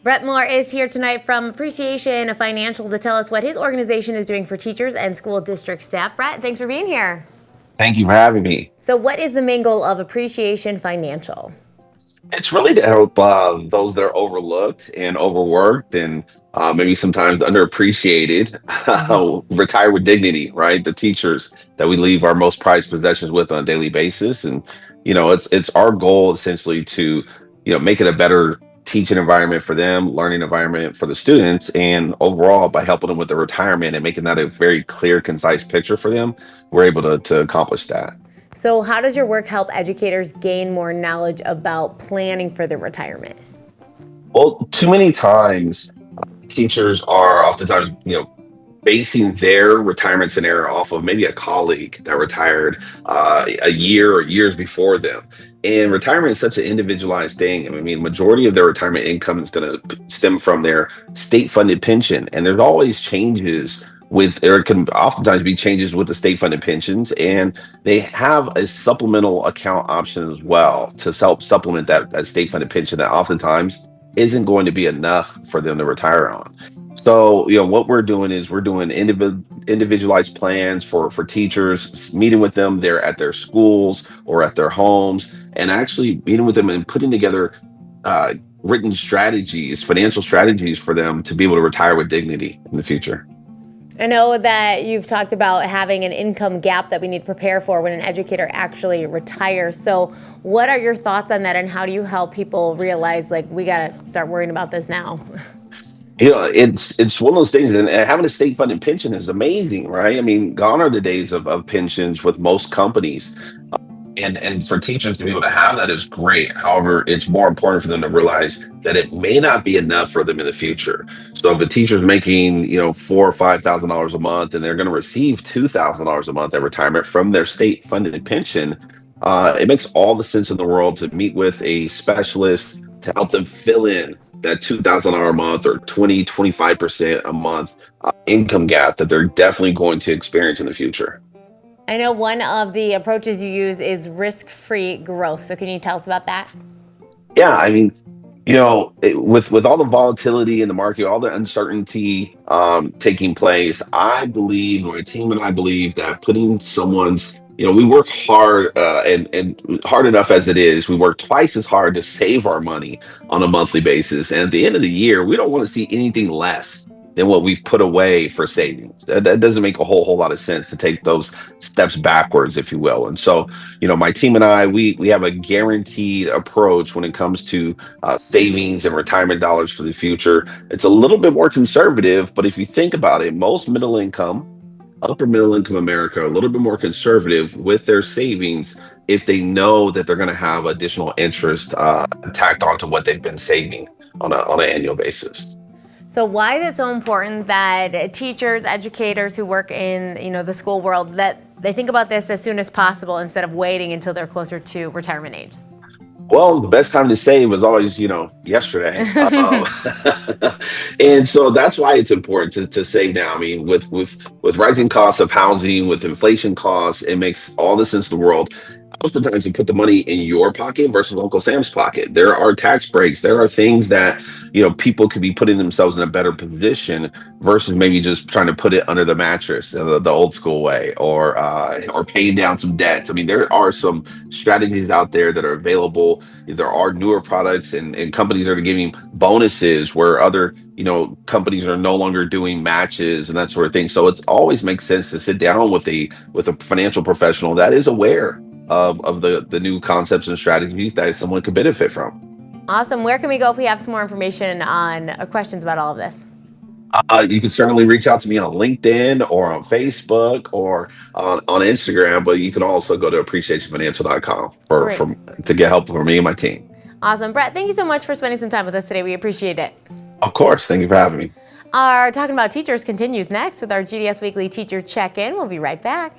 Brett Moore is here tonight from Appreciation Financial to tell us what his organization is doing for teachers and school district staff. Brett, thanks for being here. Thank you for having me. So what is the main goal of Appreciation Financial? It's really to help those that are overlooked and overworked and maybe sometimes underappreciated retire with dignity, right? The teachers that we leave our most prized possessions with on a daily basis. And, it's our goal essentially to, make it a better teaching environment for them, learning environment for the students, and overall by helping them with the retirement and making that a very clear, concise picture for them, we're able to accomplish that. So how does your work help educators gain more knowledge about planning for their retirement? Well, too many times teachers are oftentimes, basing their retirement scenario off of maybe a colleague that retired a year or years before them. And retirement is such an individualized thing. I mean, majority of their retirement income is going to stem from their state-funded pension, and there's always changes with, there can oftentimes be changes with the state-funded pensions, and they have a supplemental account option as well to help supplement that state-funded pension that oftentimes isn't going to be enough for them to retire on. So, what we're doing is we're doing individualized plans for teachers, meeting with them there at their schools or at their homes, and actually meeting with them and putting together uh, written strategies, financial strategies for them to be able to retire with dignity in the future. I know that you've talked about having an income gap that we need to prepare for when an educator actually retires. So what are your thoughts on that, and how do you help people realize, like, we got to start worrying about this now? It's one of those things, and having a state funded pension is amazing, right? I mean, gone are the days of pensions with most companies. And for teachers to be able to have that is great. However, it's more important for them to realize that it may not be enough for them in the future. So if a teacher's making, four or $5,000 a month, and they're going to receive $2,000 a month at retirement from their state funded pension, it makes all the sense in the world to meet with a specialist to help them fill in that $2,000 a month or 25% a month income gap that they're definitely going to experience in the future. I know one of the approaches you use is risk-free growth. So can you tell us about that? Yeah, I mean, with all the volatility in the market, all the uncertainty taking place, I believe, my team and I believe that putting someone's, we work hard and hard enough as it is. We work twice as hard to save our money on a monthly basis, and at the end of the year, we don't want to see anything less than what we've put away for savings. That doesn't make a whole lot of sense to take those steps backwards, if you will. And so, my team and I, we have a guaranteed approach when it comes to savings and retirement dollars for the future. It's a little bit more conservative, but if you think about it, most middle income, upper middle income America are a little bit more conservative with their savings if they know that they're going to have additional interest tacked onto what they've been saving on an annual basis. So why is it so important that teachers, educators who work in, the school world, that they think about this as soon as possible instead of waiting until they're closer to retirement age? Well, the best time to save is always, yesterday. And so that's why it's important to save now. I mean, with rising costs of housing, with inflation costs, it makes all the sense in the world. Oftentimes, you put the money in your pocket versus Uncle Sam's pocket. There are tax breaks. There are things that people could be putting themselves in a better position versus maybe just trying to put it under the mattress, the old school way, or paying down some debts. I mean, there are some strategies out there that are available. There are newer products and companies that are giving bonuses where other companies are no longer doing matches and that sort of thing. So it always makes sense to sit down with a financial professional that is aware of the new concepts and strategies that someone could benefit from. Awesome. Where can we go if we have some more information on questions about all of this? You can certainly reach out to me on LinkedIn or on Facebook or on Instagram, but you can also go to appreciationfinancial.com to get help from me and my team. Awesome. Brett, thank you so much for spending some time with us today. We appreciate it. Of course. Thank you for having me. Our Talking About Teachers continues next with our GDS Weekly Teacher Check-In. We'll be right back.